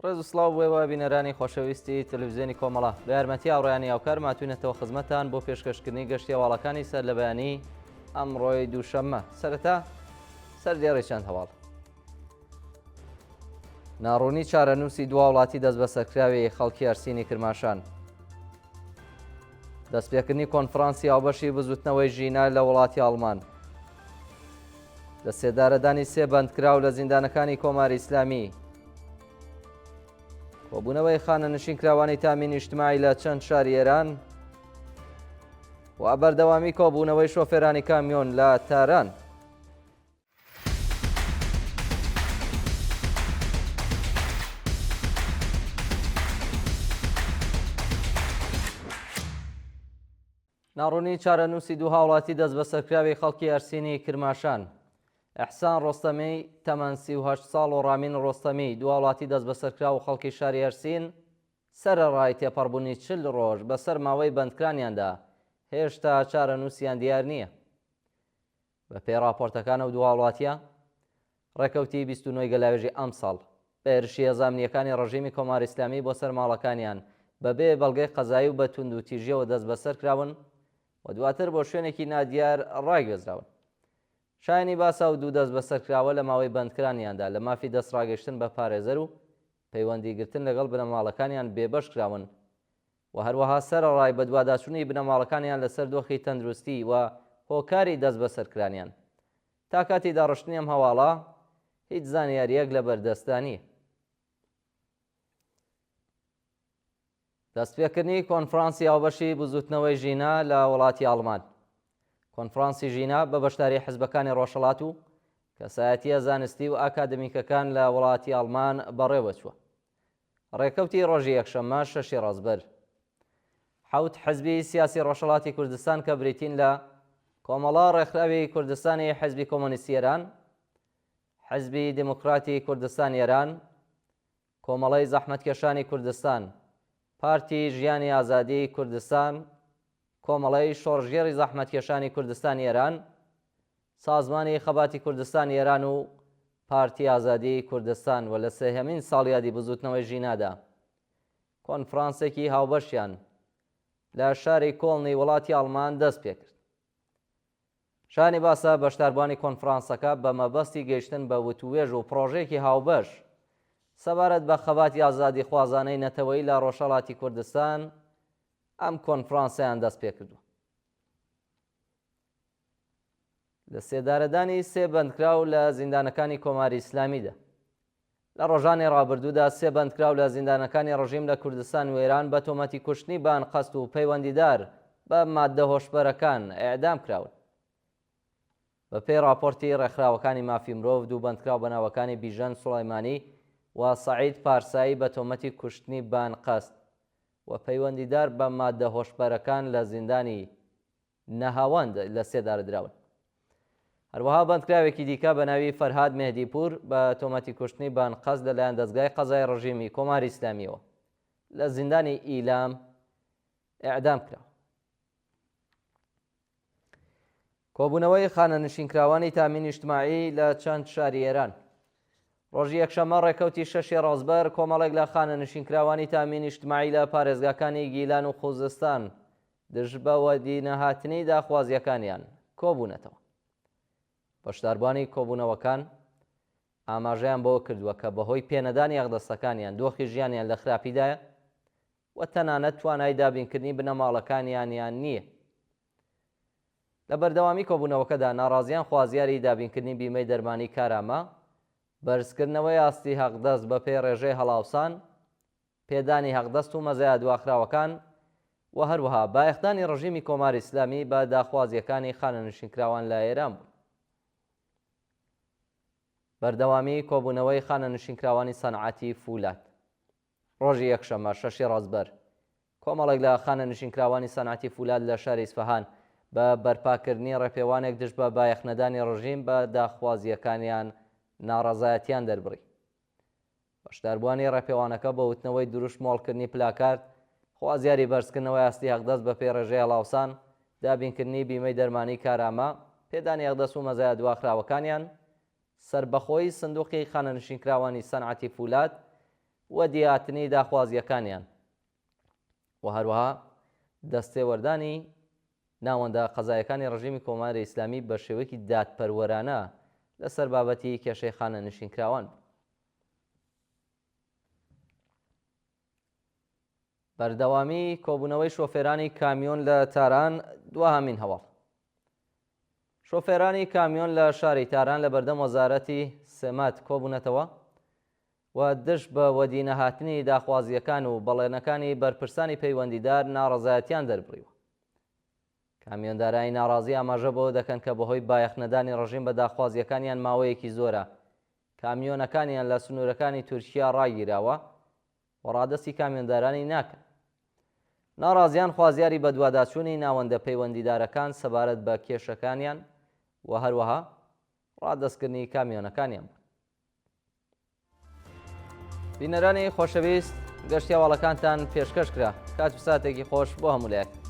ڕێز و سڵاو بووێەوە بینەرانی خۆشەویستی تەلەڤیزیۆنی کۆمەڵە بە یارمەتی ئاڕۆیانی هاوکار ماتوینەتەوە خزمەتان بۆ پێشکەشکردنی گەشتی هەواڵەکانی سەر لە بەیانی ئەمڕۆی دووشەممە. سەرەتا سەردێڕی چەند هەواڵ. ناڕوونی چارەنووسی دوا وڵاتی دەست بە سەرکراوی خەڵکی ئەرسینی کرماشان. دەستپێکردنی کۆنفرانسی هاوبەشی بزوتنەوەی ژینە لە وڵاتی ئاڵمان. لە سێدارەدانی سێ بەندکراو لە زیندانەکانی کۆماری ئیسلامی. کۆبوونەوەی خانە نشین کراوانی تامین نیشتماعی لە چەند شاری ئێران و بەردەوامی کۆبوونەوەی شۆفێرانی کامیۆن لە تاران. ناڕوونی چارەنووسی دوو هاوڵاتی دەست بە سەرکراوی خەڵکی ئەرسینی کرماشان. ئەحسان ڕۆستەمی تەمەن 38 ساڵ و ڕامین ڕۆستەمی دوو هاوڵاتی دەست بە سەرکراو و خەڵکی شاری ئەرسین سەرەڕای تێپەڕبوونی 40 ڕۆژ بەسەر ماوەی بەندکرانیاندا هێشتا چارەنووسیان دیار نییە. بە پێی راپۆرتەکانە و دوو هاوڵاتیە ڕێکەوتی 29 گەلاوێژی ئەم ساڵ بە هێرشی هێزانامنیەکانی ڕژیمی کۆماری ئیسلامی بۆ سەر ماڵەکانیان بەبێ بەڵگەی قەزایی و بە توند و تیژیەوە دەست بەسەر کراون و دواتر بۆ شوێنێکی نادیار ڕاگوێزراون. شایانی باسا و دوو دەست بەسەرکراوە لە ماوەی بەندکرانیاندا لە مافی دەستڕاگەشتن بە پارێزەر و پەیوەندیگرتن لەگەڵ بنەماڵەکانیان بێبەش کراون و هەروەها سەرەڕای بە دوواداچوونی بنەماڵەکانیان لەسەر دۆخی تەندروستی و هۆکاری دەست بەسەرکرانیان. تا کاتی داڕشتنی ئەم هەواڵە هیچ زانیاریەک لە بەردەستانی. دەستپێکردنی کۆنفرانسی هاوبەشی بزوتنەوەی ژینە لە وڵاتی ئاڵمان. کۆنفرانسی ژینە بە بەشداری حزبەکانی ڕۆژهەڵات و کەسایەتیە زانستی و ئاکادمیکەکان لە وڵاتی ئاڵمان بەڕێوە چووە. ڕێکەوتی ڕۆژی یەکشەممە 6 ڕازبەر. حوت حزبی سیاسی ڕۆژهەڵاتی کوردستان کە بریتین لە کۆمەڵا ڕێکخراوی کوردستانی حزبی کۆمۆنیستی ئێران، حزبی دموکراتی کوردستان ئێران، کۆمەڵەی زەحمەتکێشانی کوردستان، پارتی ژیانی ئازادی کوردستان، کۆمەڵەی شۆڕژێری زەحمەتکێشانی کوردستان ئێران، سازمانی خەباتی کوردستان ئێران و پارتی ئازادی کوردستان و لە سێهەمین ساڵیادی بزوتنەوەی ژینادا کۆنفرانسێکی هاوبەشیان لە شاری کۆڵنی وڵاتی ئاڵمان دەست پێ کرد. شانی باسە بەشداربوانی کۆنفرانسەکە بە مەبەستی گەیشتن بە وتوێژ و پرۆژێکی هاوبەش سەبارەت بە خەباتی ئازادی خوازانەی نەتەوەیی لە ڕۆژهەڵاتی کوردستان ئەم کۆنفرانسیان دەست پێ کردووە. لە سێدارەدانی سێ بەندکراو لە زیندانەکانی کۆماری ئیسلامیدا لە ڕۆژانی ڕابردوودا سێ بەندکراو لە زیندانەکانی ڕژیم لە کوردستان و ئێران بە تۆمەتی کوشتنی بانقەست و پەیوەندیدار بە ماددە هۆشبەرەکان ئێعدام کراون. بە پێی راپۆرتی ڕێکخراوەکانی مافی مرۆڤ دوو بەندکراو بەناوەکانی بیژەن سوڵەیمانی و سەعید پارسایی بە تۆمەتی کوشتنی بانقەست و پەیوەندیدار بە ماددە هۆشبەرەکان لە زیندانی نەهاوەند لە سێدار دراون. هەروەها بەندکراوێکی دیکە بە ناوی فەرهاد مێهدیپور بە تۆمەتی کوشتنی بانقەست لەلایەن دەستگای قەزای ڕژیمی کۆماری ئیسلامیەوە لە زیندانی ئیلام ئێعدام کرا. کۆبوونەوەی خانە نشینکراوانی تامین نیشتماعی لە چەند شاری ئێران. ڕۆژی یەکشەممە ڕێکەوتی 6 ڕازبەر کۆمەڵێک لە خانە نشینکراوانی تامین نیشتماعی لە پارێزگاکانی گیلان و خوزستان دژبەوە دینەهاتنی داخوازیەکانیان کۆبوونەتەوە. بەشداربوانی کۆبوونەوەکان ئاماژەیان بەوە کردووە کە بەهۆی پێنەدانی ئەغدەستەکانیان دۆخی ژیانیان لە خراپیدایە و تەنانەت توانای دابینکردنی بنەماڵەکانیان نییە. لە بەردەوامی کۆبوونەوەکەدا ناڕازیان خوازیاری دابینکردنی بیمەی دەرمانی کارامە، بەرزکردنەوەی ئاستی هەقدەست بە پێی ڕێژەی هەڵاوسان، پێدانی هەقدەست و مەزایە دواخراوەکان و هەروەها بایەخدانی ڕژیمی کۆماری ئیسلامی بە داخوازیەکانی خانە نشینکراوان لە ئێران بوون. بەردەوامی کۆبوونەوەی خانە نشینکراوانی سەنعەتی فولاد. ڕۆژی یەکشەممە 6 ڕازبەر کۆمەڵێک لە خانە نشینکراوانی سەنعەتی فولاد لە شاری ئیسفەهان بە بەرپاکردنی ڕێپێوانێک دژ بە بایەخنەدانی ڕژیم بە داخوازیەکانیان ناڕەزایەتیان دەربڕی. بەشداربوانی ڕێپێوانەکە بە وتنەوەی دروست مۆڵکردنی پلاکارد، خوازیاری بەرزکردنەوەی ئاستی هەقدەست بە پێی ڕێژەی هەڵاوسان، دابینکردنی بیمەی دەرمانی کارامە، پێدانی هەقدەست و مەزایە دواخراوەکانیان، سربەخۆی سندوقی خانە نشینکراوانی سەنعەتی فولاد و دیاتنی داخوازیەکانیان و هەروەها دەستێوەردانی ناوەندە قەزایەکانی ڕژیمی کۆماری ئیسلامی بە شێوەیەکی دادپەروەرانە لەسەر بابەتی کێشەی خانە نشینکراوان. بەردەوامی کۆبوونەوەی شۆفێرانی کامیۆن لە تاران دووهامین هەواڵ. شۆفێرانی کامیۆن لە شاری تاران لە بەردەم وەزارەتی سێمات کۆبوونەتەوە و دشت بە وەدی نەهاتنی داخوازیەکان و بەڵێنەکانی بەرپرسانی پەیوەندیدار ناڕەزایەتیان دەربڕیوە. کامیۆندارانی ناڕازی ئاماژە بۆ دەکەن کە بەهۆی بایەخنەدانی ڕژیم بە داخوازیەکانیان ماوەیەکی زۆرە کامیۆنەکانیان لە سنوورەکانی تورکیا ڕاگیراوە و ڕادستی کامیۆندارانی ناکەن. ناڕازیان خوازیاری بە دوواداچوونی ناوەندە پەیوەندیدارەکان سەبارەت بە کێشەکانیان و هەروەها ڕادەستکردنی کامیۆنەکانیان بوون. بینەرانی خۆشەویست، گەشتی هەواڵەکانتان پێشکەش کرا. کات و ساتێکی خۆش بۆ هەموو لایەک.